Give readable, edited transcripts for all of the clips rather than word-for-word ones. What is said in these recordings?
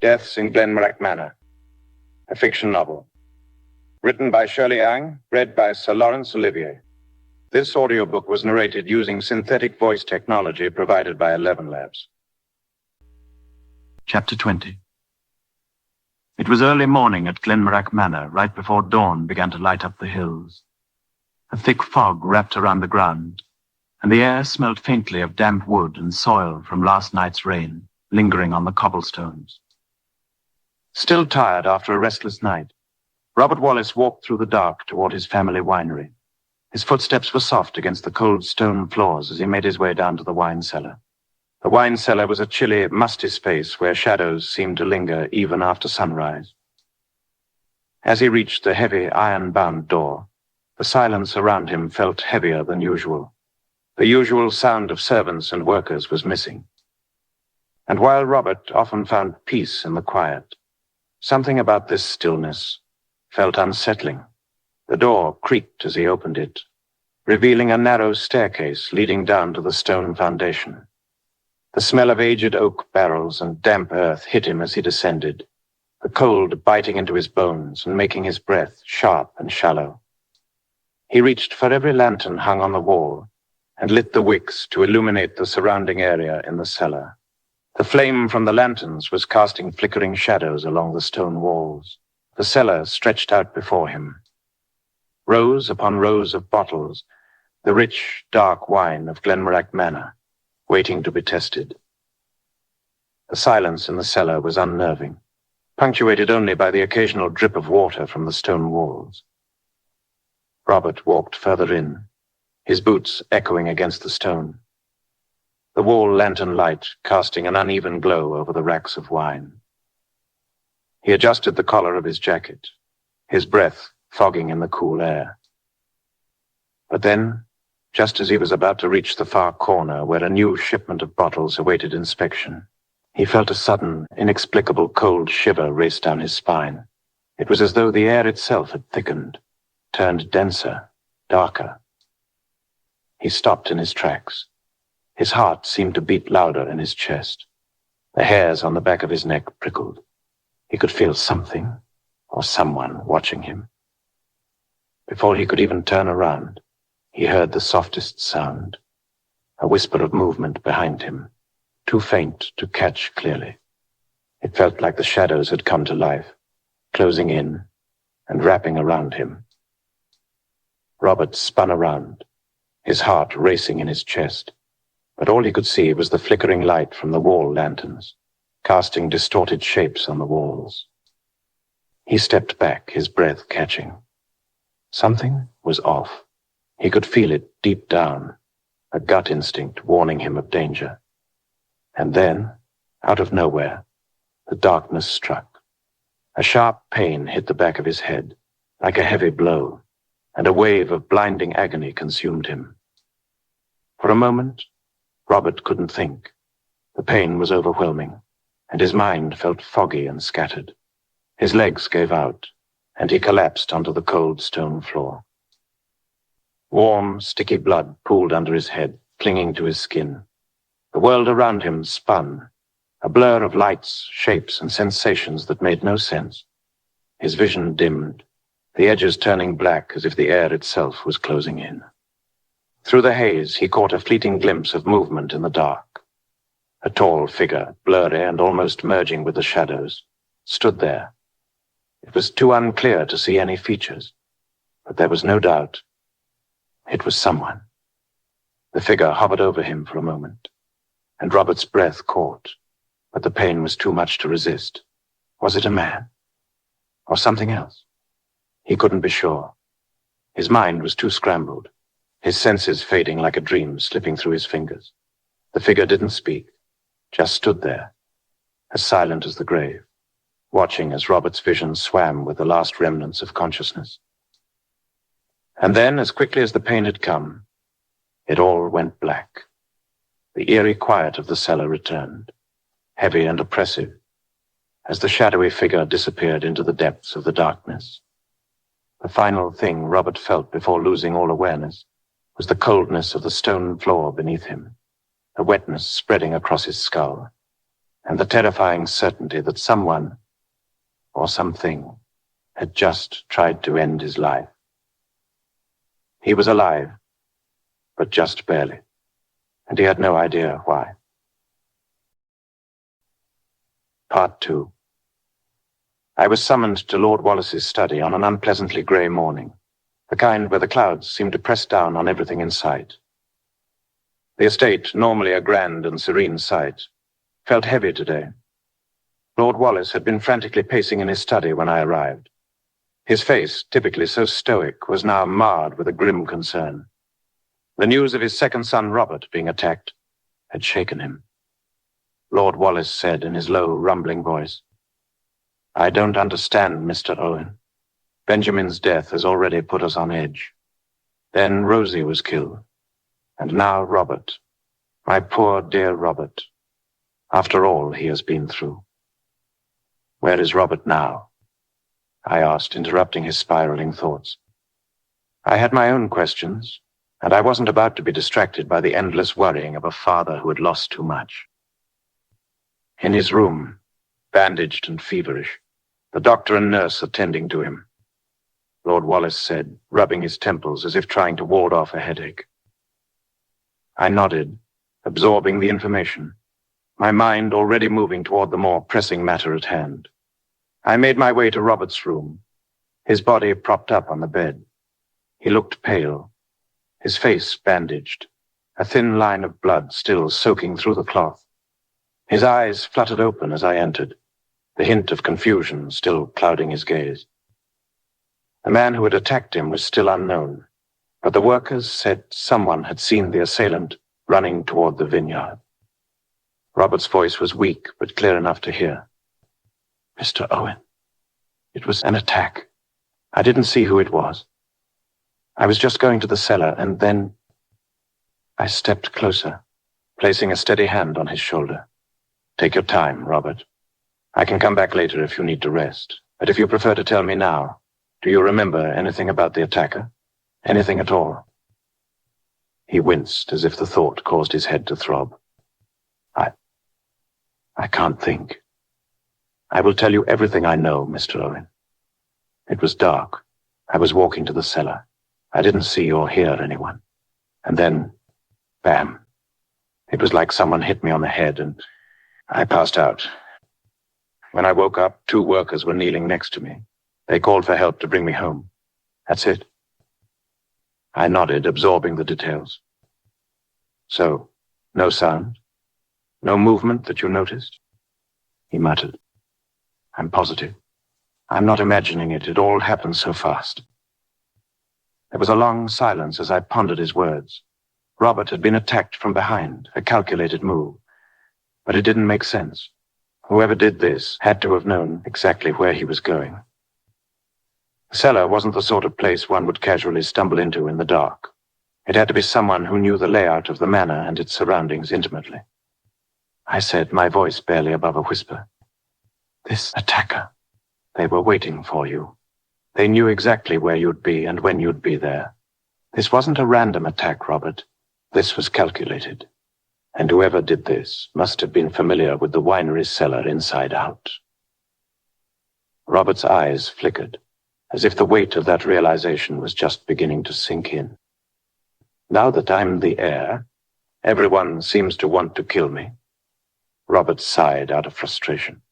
Deaths in Glenmorach Manor, a fiction novel. Written by Shirley, read by Sir Lawrence Olivier. This audiobook was narrated using synthetic voice technology provided by 11 Labs. Chapter 20. It was early morning at Glenmorach Manor, right before dawn began to light up the hills. A thick fog wrapped around the ground, and the air smelled faintly of damp wood and soil from last night's rain, lingering on the cobblestones. Still tired after a restless night, Robert Wallace walked through the dark toward his family winery. His footsteps were soft against the cold stone floors as he made his way down to the wine cellar. The wine cellar was a chilly, musty space where shadows seemed to linger even after sunrise. As he reached the heavy iron-bound door, the silence around him felt heavier than usual. The usual sound of servants and workers was missing. And while Robert often found peace in the quiet, something about this stillness felt unsettling. The door creaked as he opened it, revealing a narrow staircase leading down to the stone foundation. The smell of aged oak barrels and damp earth hit him as he descended, the cold biting into his bones and making his breath sharp and shallow. He reached for every lantern hung on the wall and lit the wicks to illuminate the surrounding area in the cellar. The flame from the lanterns was casting flickering shadows along the stone walls. The cellar stretched out before him. Rows upon rows of bottles, the rich, dark wine of Glenmorach Manor, waiting to be tested. The silence in the cellar was unnerving, punctuated only by the occasional drip of water from the stone walls. Robert walked further in, his boots echoing against the stone. The wall lantern light casting an uneven glow over the racks of wine. He adjusted the collar of his jacket, his breath fogging in the cool air. But then, just as he was about to reach the far corner where a new shipment of bottles awaited inspection, he felt a sudden, inexplicable cold shiver race down his spine. It was as though the air itself had thickened, turned denser, darker. He stopped in his tracks. His heart seemed to beat louder in his chest. The hairs on the back of his neck prickled. He could feel something or someone watching him. Before he could even turn around, he heard the softest sound, a whisper of movement behind him, too faint to catch clearly. It felt like the shadows had come to life, closing in and wrapping around him. Robert spun around, his heart racing in his chest. But all he could see was the flickering light from the wall lanterns, casting distorted shapes on the walls. He stepped back, his breath catching. Something was off. He could feel it deep down, a gut instinct warning him of danger. And then, out of nowhere, the darkness struck. A sharp pain hit the back of his head, like a heavy blow, and a wave of blinding agony consumed him. For a moment, Robert couldn't think. The pain was overwhelming, and his mind felt foggy and scattered. His legs gave out, and he collapsed onto the cold stone floor. Warm, sticky blood pooled under his head, clinging to his skin. The world around him spun, a blur of lights, shapes, and sensations that made no sense. His vision dimmed, the edges turning black as if the air itself was closing in. Through the haze, he caught a fleeting glimpse of movement in the dark. A tall figure, blurry and almost merging with the shadows, stood there. It was too unclear to see any features, but there was no doubt. It was someone. The figure hovered over him for a moment, and Robert's breath caught, but the pain was too much to resist. Was it a man? Or something else? He couldn't be sure. His mind was too scrambled, his senses fading like a dream slipping through his fingers. The figure didn't speak, just stood there, as silent as the grave, watching as Robert's vision swam with the last remnants of consciousness. And then, as quickly as the pain had come, it all went black. The eerie quiet of the cellar returned, heavy and oppressive, as the shadowy figure disappeared into the depths of the darkness. The final thing Robert felt before losing all awareness was the coldness of the stone floor beneath him, a wetness spreading across his skull. and the terrifying certainty that someone, or something, had just tried to end his life. He was alive, but just barely, and he had no idea why. Part 2. I was summoned to Lord Wallace's study on an unpleasantly grey morning, the kind where the clouds seemed to press down on everything in sight. The estate, normally a grand and serene sight, felt heavy today. Lord Wallace had been frantically pacing in his study when I arrived. His face, typically so stoic, was now marred with a grim concern. The news of his second son, Robert, being attacked had shaken him. Lord Wallace said in his low, rumbling voice, "I don't understand, Mr. Owen. Benjamin's death has already put us on edge. Then Rosie was killed. And now Robert. My poor, dear Robert. After all he has been through." "Where is Robert now?" I asked, interrupting his spiraling thoughts. I had my own questions, and I wasn't about to be distracted by the endless worrying of a father who had lost too much. In his room, bandaged and feverish, the doctor and nurse attending to him, Lord Wallace said, rubbing his temples as if trying to ward off a headache. I nodded, absorbing the information, my mind already moving toward the more pressing matter at hand. I made my way to Robert's room, his body propped up on the bed. He looked pale, his face bandaged, a thin line of blood still soaking through the cloth. His eyes fluttered open as I entered, the hint of confusion still clouding his gaze. The man who had attacked him was still unknown, but the workers said someone had seen the assailant running toward the vineyard. Robert's voice was weak, but clear enough to hear. "Mr. Owen, it was an attack. I didn't see who it was. I was just going to the cellar, and then..." I stepped closer, placing a steady hand on his shoulder. "Take your time, Robert. I can come back later if you need to rest. But if you prefer to tell me now, do you remember anything about the attacker? Anything at all?" He winced as if the thought caused his head to throb. I can't think. I will tell you everything I know, Mr. Owen. It was dark. I was walking to the cellar. I didn't see or hear anyone. And then, bam. It was like someone hit me on the head, and I passed out. When I woke up, 2 workers were kneeling next to me. They called for help to bring me home. That's it. I nodded, absorbing the details. "So, no sound? No movement that you noticed?" He muttered. "I'm positive. I'm not imagining it. It all happened so fast." There was a long silence as I pondered his words. Robert had been attacked from behind, a calculated move. But it didn't make sense. Whoever did this had to have known exactly where he was going. The cellar wasn't the sort of place one would casually stumble into in the dark. It had to be someone who knew the layout of the manor and its surroundings intimately. I said, my voice barely above a whisper, "This attacker. They were waiting for you. They knew exactly where you'd be and when you'd be there. This wasn't a random attack, Robert. This was calculated. And whoever did this must have been familiar with the winery's cellar inside out." Robert's eyes flickered, as if the weight of that realization was just beginning to sink in. "Now that I'm the heir, everyone seems to want to kill me." Robert sighed out of frustration.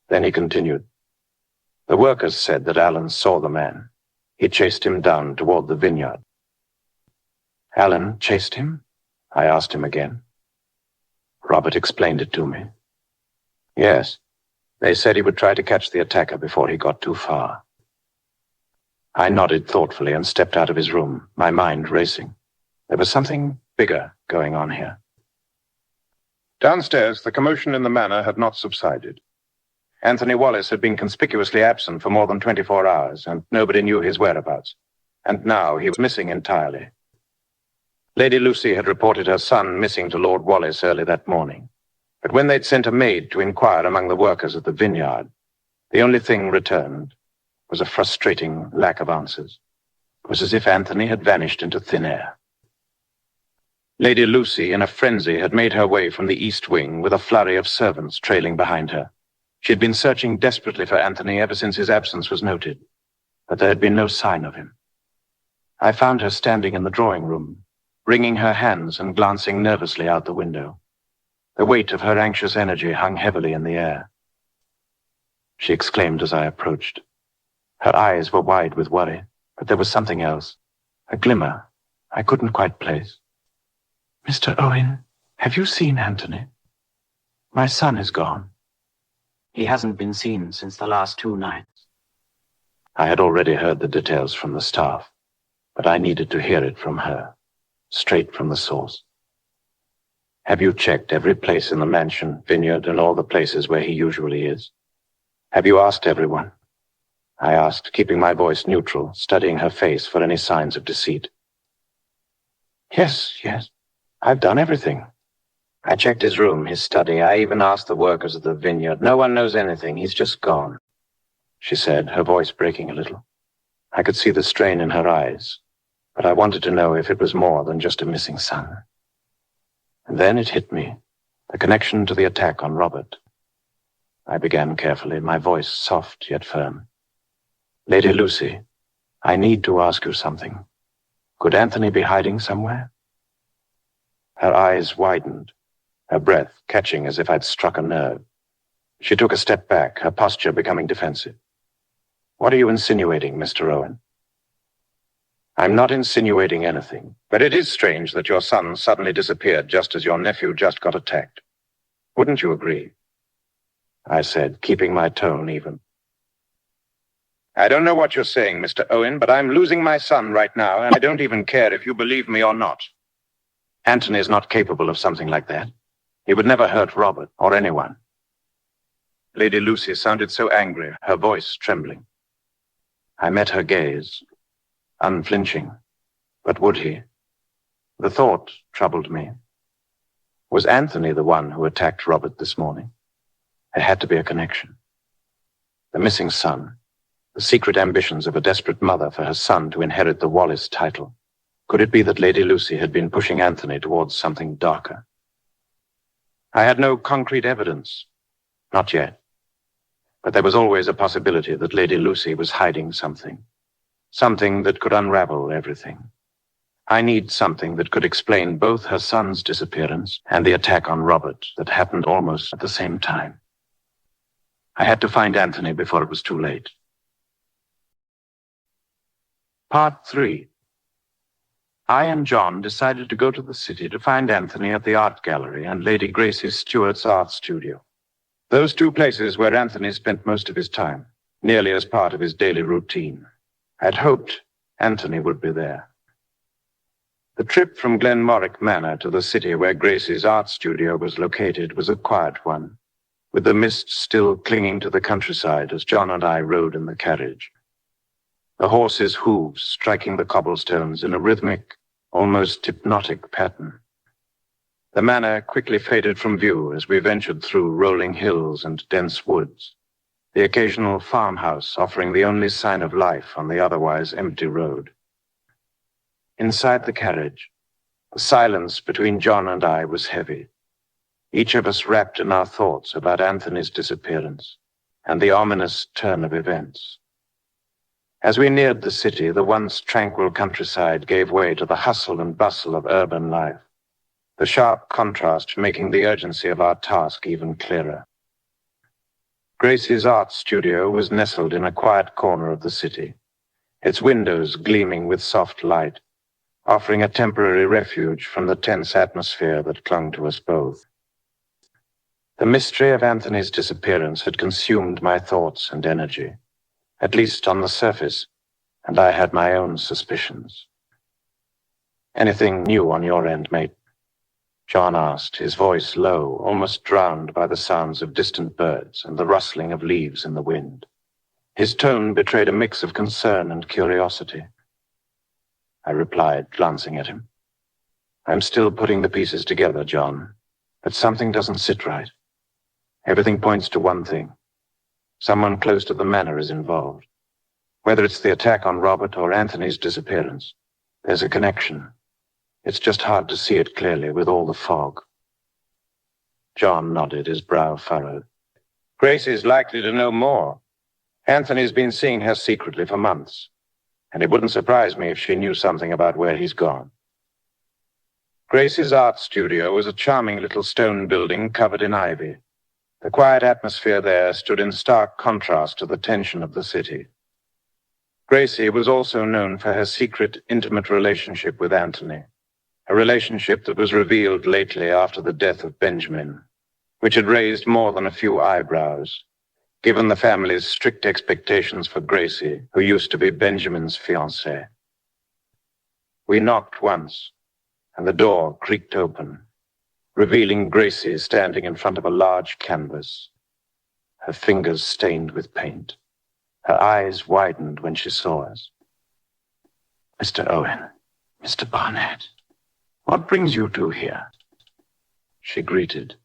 Then he continued. "The workers said that Alan saw the man. He chased him down toward the vineyard." "Alan chased him?" I asked him again. Robert explained it to me. "Yes, they said he would try to catch the attacker before he got too far." I nodded thoughtfully and stepped out of his room, my mind racing. There was something bigger going on here. Downstairs, the commotion in the manor had not subsided. Anthony Wallace had been conspicuously absent for more than 24 hours, and nobody knew his whereabouts. And now he was missing entirely. Lady Lucy had reported her son missing to Lord Wallace early that morning. But when they'd sent a maid to inquire among the workers at the vineyard, the only thing returned was a frustrating lack of answers. It was as if Anthony had vanished into thin air. Lady Lucy, in a frenzy, had made her way from the east wing with a flurry of servants trailing behind her. She had been searching desperately for Anthony ever since his absence was noted, but there had been no sign of him. I found her standing in the drawing room, wringing her hands and glancing nervously out the window. The weight of her anxious energy hung heavily in the air. She exclaimed as I approached. Her eyes were wide with worry, but there was something else, a glimmer I couldn't quite place. "Mr. Owen, have you seen Anthony? My son is gone." "He hasn't been seen since the last 2 nights. I had already heard the details from the staff, but I needed to hear it from her, straight from the source. "Have you checked every place in the mansion, vineyard, and all the places where he usually is? Have you asked everyone?" I asked, keeping my voice neutral, studying her face for any signs of deceit. Yes, I've done everything. I checked his room, his study. I even asked the workers at the vineyard. No one knows anything. He's just gone," she said, her voice breaking a little. I could see the strain in her eyes, but I wanted to know if it was more than just a missing son. And then it hit me, the connection to the attack on Robert. I began carefully, my voice soft yet firm. "Lady Lucy, I need to ask you something. Could Anthony be hiding somewhere?" Her eyes widened, her breath catching as if I'd struck a nerve. She took a step back, her posture becoming defensive. "What are you insinuating, Mr. Owen?" "I'm not insinuating anything, but it is strange that your son suddenly disappeared just as your nephew just got attacked. Wouldn't you agree?" I said, keeping my tone even. "I don't know what you're saying, Mr. Owen, but I'm losing my son right now, and I don't even care if you believe me or not. Anthony is not capable of something like that. He would never hurt Robert or anyone." Lady Lucy sounded so angry, her voice trembling. I met her gaze, unflinching. But would he? The thought troubled me. Was Anthony the one who attacked Robert this morning? There had to be a connection. The missing son, the secret ambitions of a desperate mother for her son to inherit the Wallace title. Could it be that Lady Lucy had been pushing Anthony towards something darker? I had no concrete evidence. Not yet. But there was always a possibility that Lady Lucy was hiding something. Something that could unravel everything. I need something that could explain both her son's disappearance and the attack on Robert that happened almost at the same time. I had to find Anthony before it was too late. Part 3. I and John decided to go to the city to find Anthony at the art gallery and Lady Gracie Stewart's art studio. Those 2 places where Anthony spent most of his time, nearly as part of his daily routine. I'd hoped Anthony would be there. The trip from Glenmorach Manor to the city where Gracie's art studio was located was a quiet one, with the mist still clinging to the countryside as John and I rode in the carriage. The horses' hooves striking the cobblestones in a rhythmic, almost hypnotic pattern. The manor quickly faded from view as we ventured through rolling hills and dense woods, the occasional farmhouse offering the only sign of life on the otherwise empty road. Inside the carriage, the silence between John and I was heavy, each of us wrapped in our thoughts about Anthony's disappearance and the ominous turn of events. As we neared the city, the once tranquil countryside gave way to the hustle and bustle of urban life, the sharp contrast making the urgency of our task even clearer. Gracie's art studio was nestled in a quiet corner of the city, its windows gleaming with soft light, offering a temporary refuge from the tense atmosphere that clung to us both. The mystery of Anthony's disappearance had consumed my thoughts and energy, at least on the surface, and I had my own suspicions. "Anything new on your end, mate?" John asked, his voice low, almost drowned by the sounds of distant birds and the rustling of leaves in the wind. His tone betrayed a mix of concern and curiosity. I replied, glancing at him. "I'm still putting the pieces together, John, but something doesn't sit right. Everything points to one thing. Someone close to the manor is involved. Whether it's the attack on Robert or Anthony's disappearance, there's a connection. It's just hard to see it clearly with all the fog. John nodded, his brow furrowed. Gracie's likely to know more. Anthony's been seeing her secretly for months, and it wouldn't surprise me if she knew something about where he's gone. Gracie's art studio was a charming little stone building covered in ivy. The quiet atmosphere there stood in stark contrast to the tension of the city. Gracie was also known for her secret, intimate relationship with Anthony, a relationship that was revealed lately after the death of Benjamin, which had raised more than a few eyebrows, given the family's strict expectations for Gracie, who used to be Benjamin's fiancée. We knocked once, and the door creaked open, revealing Gracie standing in front of a large canvas, her fingers stained with paint. Her eyes widened when she saw us. Mr. Owen, Mr. Barnett, what brings you two here? She greeted,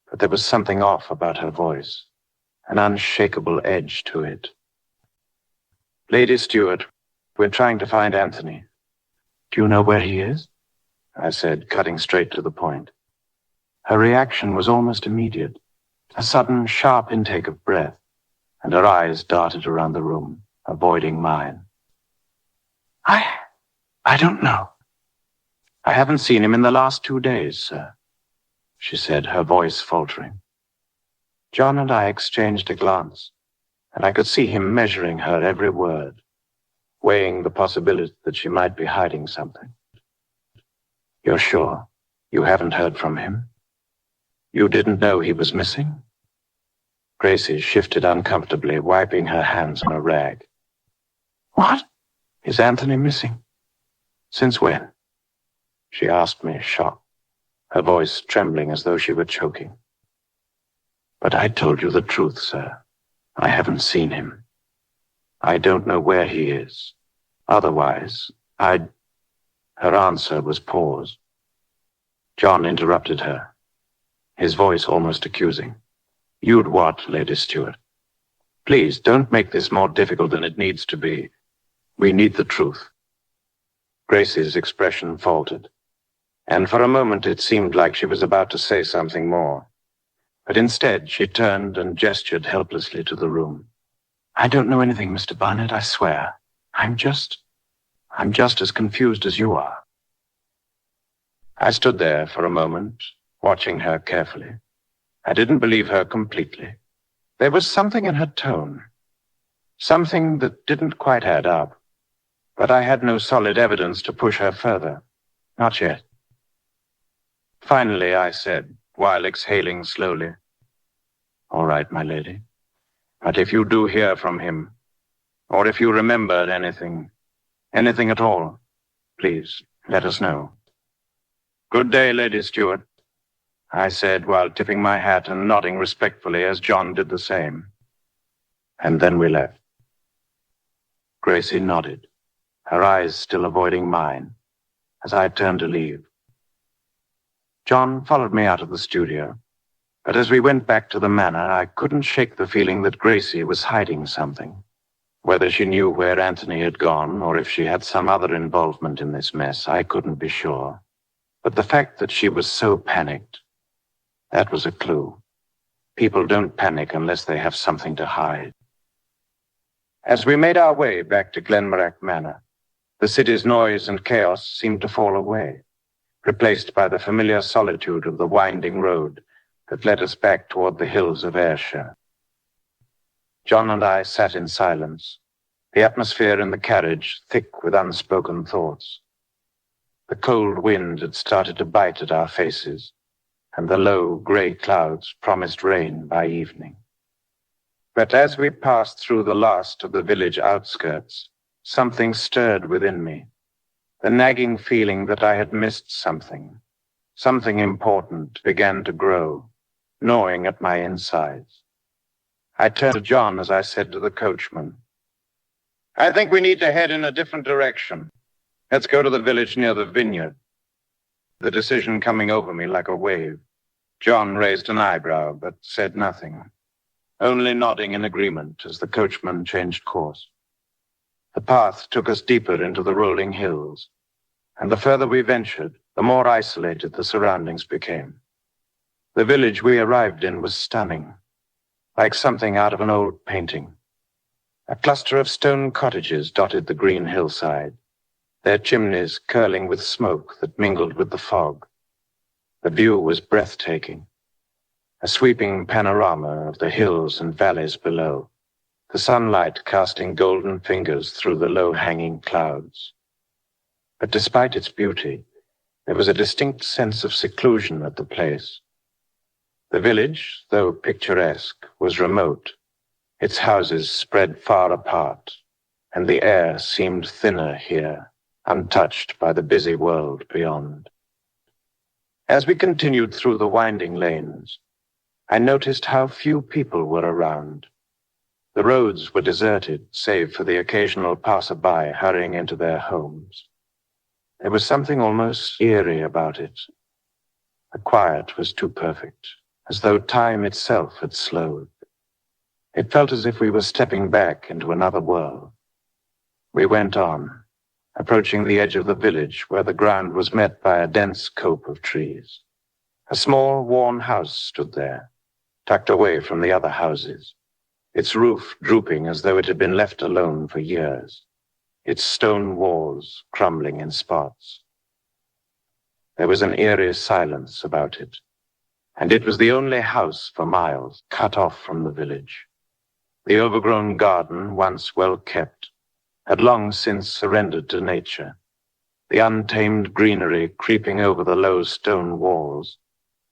but there was something off about her voice, an unshakable edge to it. Lady Stewart, we're trying to find Anthony. Do you know where he is? I said, cutting straight to the point. Her reaction was almost immediate, a sudden, sharp intake of breath, and her eyes darted around the room, avoiding mine. I don't know. I haven't seen him in the last 2 days, sir, she said, her voice faltering. John and I exchanged a glance, and I could see him measuring her every word, weighing the possibility that she might be hiding something. You're sure you haven't heard from him? You didn't know he was missing? Gracie shifted uncomfortably, wiping her hands on a rag. What? Is Anthony missing? Since when? She asked me, shocked, her voice trembling as though she were choking. But I told you the truth, sir. I haven't seen him. I don't know where he is. Otherwise, Her answer was pause. John interrupted her, his voice almost accusing. You'd what, Lady Stewart? Please, don't make this more difficult than it needs to be. We need the truth. Gracie's expression faltered, and for a moment it seemed like she was about to say something more. But instead, she turned and gestured helplessly to the room. I don't know anything, Mr. Barnett, I swear. I'm just as confused as you are. I stood there for a moment, watching her carefully. I didn't believe her completely. There was something in her tone, something that didn't quite add up, but I had no solid evidence to push her further. Not yet. Finally, I said, while exhaling slowly, All right, my lady, but if you do hear from him, or if you remembered anything at all, please let us know. Good day, Lady Stewart, I said while tipping my hat and nodding respectfully as John did the same. And then we left. Gracie nodded, her eyes still avoiding mine, as I turned to leave. John followed me out of the studio, but as we went back to the manor, I couldn't shake the feeling that Gracie was hiding something. Whether she knew where Anthony had gone, or if she had some other involvement in this mess, I couldn't be sure. But the fact that she was so panicked, that was a clue. People don't panic unless they have something to hide. As we made our way back to Glenmorach Manor, the city's noise and chaos seemed to fall away, replaced by the familiar solitude of the winding road that led us back toward the hills of Ayrshire. John and I sat in silence, the atmosphere in the carriage thick with unspoken thoughts. The cold wind had started to bite at our faces, and the low, gray clouds promised rain by evening. But as we passed through the last of the village outskirts, something stirred within me, the nagging feeling that I had missed something important began to grow, gnawing at my insides. I turned to John as I said to the coachman, I think we need to head in a different direction. Let's go to the village near the vineyard. The decision coming over me like a wave. John raised an eyebrow, but said nothing, only nodding in agreement as the coachman changed course. The path took us deeper into the rolling hills, and the further we ventured, the more isolated the surroundings became. The village we arrived in was stunning, like something out of an old painting. A cluster of stone cottages dotted the green hillside, their chimneys curling with smoke that mingled with the fog. The view was breathtaking, a sweeping panorama of the hills and valleys below, the sunlight casting golden fingers through the low-hanging clouds. But despite its beauty, there was a distinct sense of seclusion at the place. The village, though picturesque, was remote, its houses spread far apart, and the air seemed thinner here, untouched by the busy world beyond. As we continued through the winding lanes, I noticed how few people were around. The roads were deserted, save for the occasional passer-by hurrying into their homes. There was something almost eerie about it. The quiet was too perfect, as though time itself had slowed. It felt as if we were stepping back into another world. We went on, approaching the edge of the village where the ground was met by a dense cope of trees. A small, worn house stood there, tucked away from the other houses, its roof drooping as though it had been left alone for years, its stone walls crumbling in spots. There was an eerie silence about it, and it was the only house for miles cut off from the village. The overgrown garden, once well kept, had long since surrendered to nature, the untamed greenery creeping over the low stone walls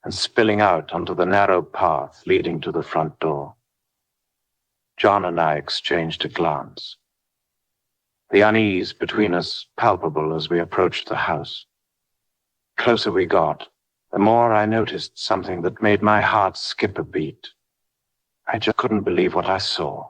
and spilling out onto the narrow path leading to the front door. John and I exchanged a glance, the unease between us palpable as we approached the house. The closer we got, the more I noticed something that made my heart skip a beat. I just couldn't believe what I saw.